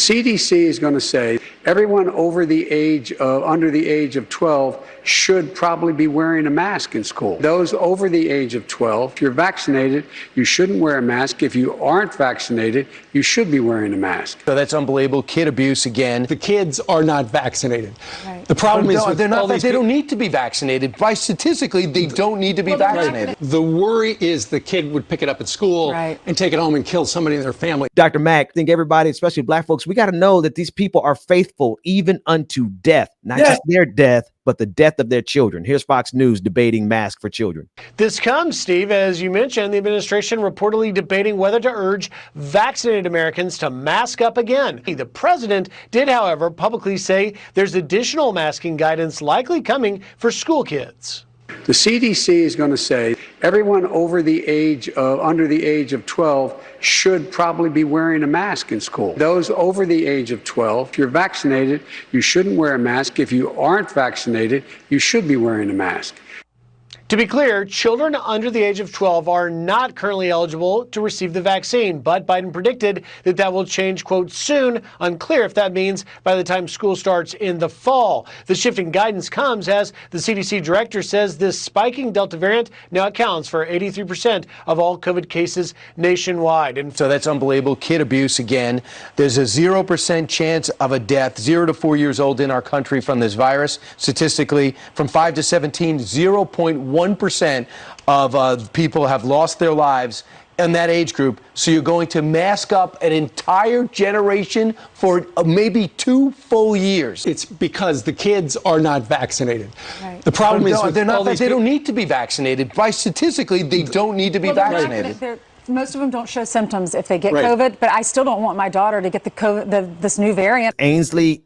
CDC is going to say everyone under the age of 12 should probably be wearing a mask in school. Those over the age of 12, if you're vaccinated, you shouldn't wear a mask. If you aren't vaccinated, you should be wearing a mask. So that's unbelievable. Kid abuse again. The kids are not vaccinated. Right. The problem is they're not. They don't need to be vaccinated. By statistically, they don't need to be vaccinated. The worry is the kid would pick it up at school and take it home and kill somebody in their family. Dr. Mack, I think everybody, especially black folks, we got to know that these people are faithful even unto death, not just their death, but the death of their children. Here's Fox News debating masks for children. This comes, Steve, as you mentioned, the administration reportedly debating whether to urge vaccinated Americans to mask up again. The president did, however, publicly say there's additional masking guidance likely coming for school kids. The CDC is going to say everyone under the age of 12 should probably be wearing a mask in school. Those over the age of 12, if you're vaccinated, you shouldn't wear a mask. If you aren't vaccinated, you should be wearing a mask. To be clear, children under the age of 12 are not currently eligible to receive the vaccine, but Biden predicted that that will change, quote, soon. Unclear if that means by the time school starts in the fall. The shift in guidance comes as the CDC director says this spiking Delta variant now accounts for 83% of all COVID cases nationwide. And so that's unbelievable. Kid abuse again. There's a 0% chance of a death, 0 to 4 years old in our country from this virus. Statistically, from 5 to 17, 0.1% of people have lost their lives in that age group. So you're going to mask up an entire generation for maybe 2 full years. It's because the kids are not vaccinated. Right. The problem is they're not. They don't need to be vaccinated. By statistically, they don't need to be vaccinated. Most of them don't show symptoms if they get COVID, but I still don't want my daughter to get this new variant. Ainsley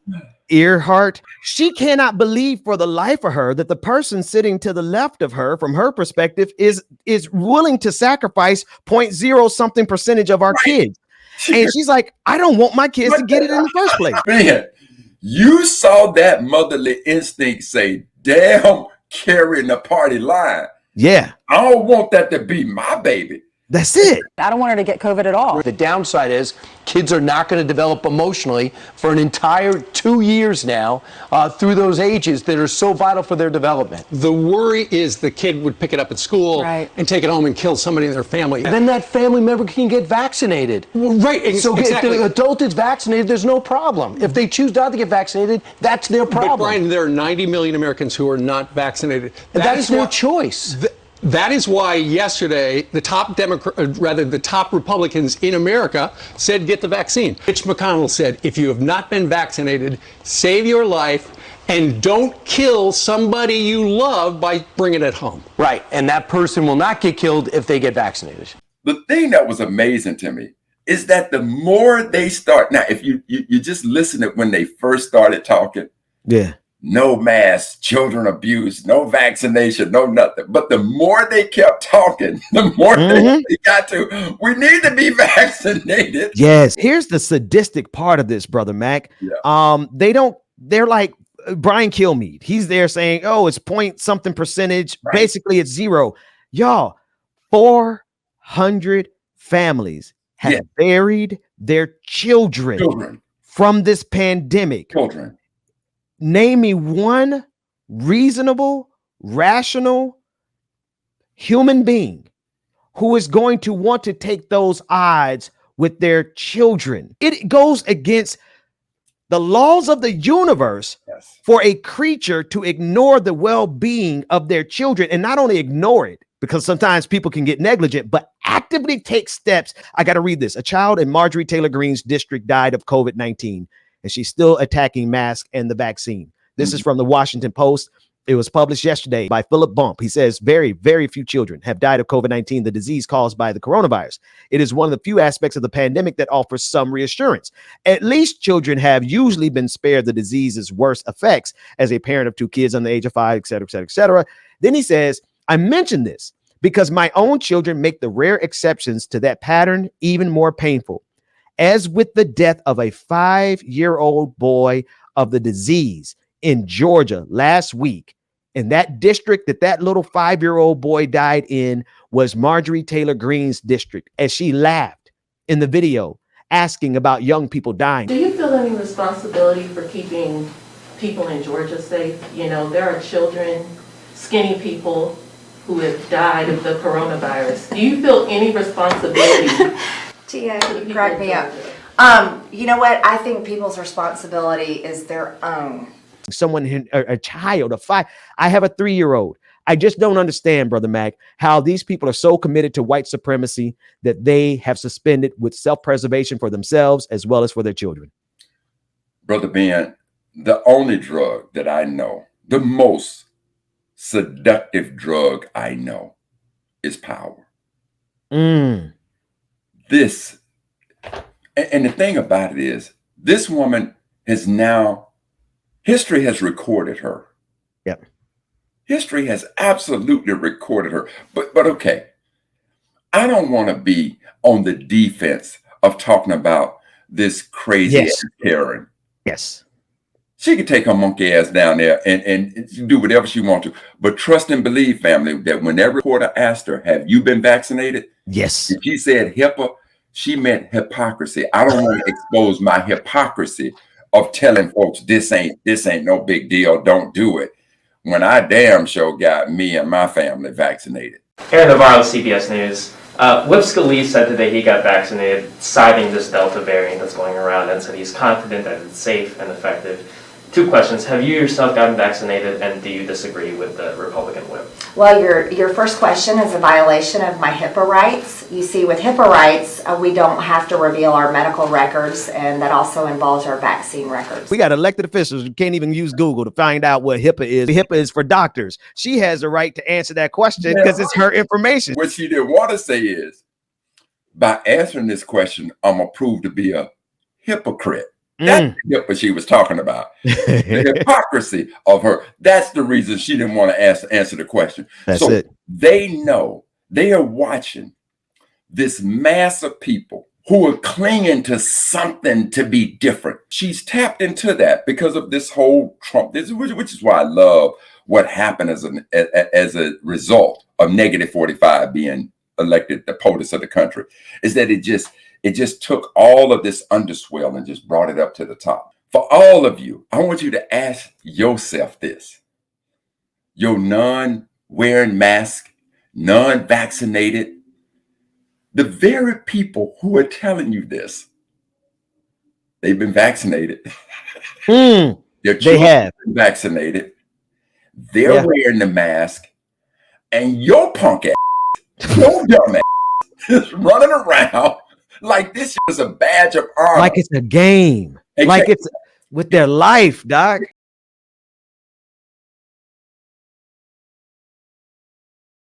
Earhardt, she cannot believe for the life of her that the person sitting to the left of her, from her perspective, is willing to sacrifice 0.0 something percentage of our kids. And she's like, I don't want my kids to get it in the first place. Man, you saw that motherly instinct say, damn, carrying the party line. Yeah. I don't want that to be my baby. That's it. I don't want her to get COVID at all. The downside is kids are not going to develop emotionally for an entire 2 years now through those ages that are so vital for their development. The worry is the kid would pick it up at school and take it home and kill somebody in their family. Then that family member can get vaccinated. Well, So if the adult is vaccinated, there's no problem. If they choose not to get vaccinated, that's their problem. But Brian, there are 90 million Americans who are not vaccinated. That is their choice. That is why yesterday the top Republicans in America said get the vaccine. Mitch McConnell said, if you have not been vaccinated, save your life and don't kill somebody you love by bringing it home. Right, and that person will not get killed if they get vaccinated. The thing that was amazing to me is that the more they start, now if you just listen to when they first started talking, no mask, children abuse, no vaccination, no nothing. But the more they kept talking, the more they got to, we need to be vaccinated. Yes. Here's the sadistic part of this, Brother Mac. They're like Brian Kilmeade. He's there saying, oh, it's point something percentage. Right. Basically, it's 0. Y'all, 400 families have buried their children from this pandemic. Name me one reasonable, rational human being who is going to want to take those odds with their children. It goes against the laws of the universe for a creature to ignore the well-being of their children, and not only ignore it, because sometimes people can get negligent, but actively take steps. I got to read this. A child in Marjorie Taylor Greene's district died of COVID-19. And she's still attacking masks and the vaccine. This is from the Washington Post. It was published yesterday by Philip Bump. He says very, very few children have died of COVID-19, the disease caused by the coronavirus. It is one of the few aspects of the pandemic that offers some reassurance. At least children have usually been spared the disease's worst effects as a parent of 2 kids under the age of 5, et cetera, et cetera, et cetera. Then he says, I mention this because my own children make the rare exceptions to that pattern even more painful. As with the death of a 5-year-old boy of the disease in Georgia last week, in that district that little 5-year-old boy died in was Marjorie Taylor Greene's district, as she laughed in the video asking about young people dying. Do you feel any responsibility for keeping people in Georgia safe? You know, there are children, skinny people who have died of the coronavirus. Do you feel any responsibility? Tia, you crack me up. You know what? I think people's responsibility is their own. Someone, a child, a 5. I have a 3-year-old. I just don't understand, Brother Mac, how these people are so committed to white supremacy that they have suspended with self-preservation for themselves as well as for their children. Brother Ben, the only drug that I know, the most seductive drug I know, is power. This, and the thing about it is, this woman is now, history has recorded her. Yep. History has absolutely recorded her. But okay, I don't want to be on the defense of talking about this crazy ass Karen. Yes. She could take her monkey ass down there and do whatever she wants to. But trust and believe, family, that when that reporter asked her, have you been vaccinated? Yes. If she said HIPAA, she meant hypocrisy. I don't want to expose my hypocrisy of telling folks this ain't no big deal, don't do it, when I damn sure got me and my family vaccinated. Aaron Navarro, CBS News. Whip Scalise said today he got vaccinated, citing this Delta variant that's going around, and said he's confident that it's safe and effective. 2 questions. Have you yourself gotten vaccinated, and do you disagree with the Republican whip? Well, your first question is a violation of my HIPAA rights. You see, with HIPAA rights, we don't have to reveal our medical records, and that also involves our vaccine records. We got elected officials who can't even use Google to find out what HIPAA is. HIPAA is for doctors. She has the right to answer that question because it's her information. What she didn't want to say is, by answering this question, I'm going to prove to be a hypocrite. That's the HIPAA she was talking about. The hypocrisy of her. That's the reason she didn't want to answer the question. That's so it. They know, they are watching this mass of people who are clinging to something to be different. She's tapped into that because of this whole Trump, which is why I love what happened as a result of -45 being elected the POTUS of the country, is that it just took all of this underswell and just brought it up to the top. For all of you, I want you to ask yourself this. Your non-wearing mask, non-vaccinated, the very people who are telling you this, they've been vaccinated. Their children have been vaccinated. They're wearing the mask. And your punk ass, your dumb ass, is running around like this is a badge of honor. Like it's a game. Like it's with their life, Doc.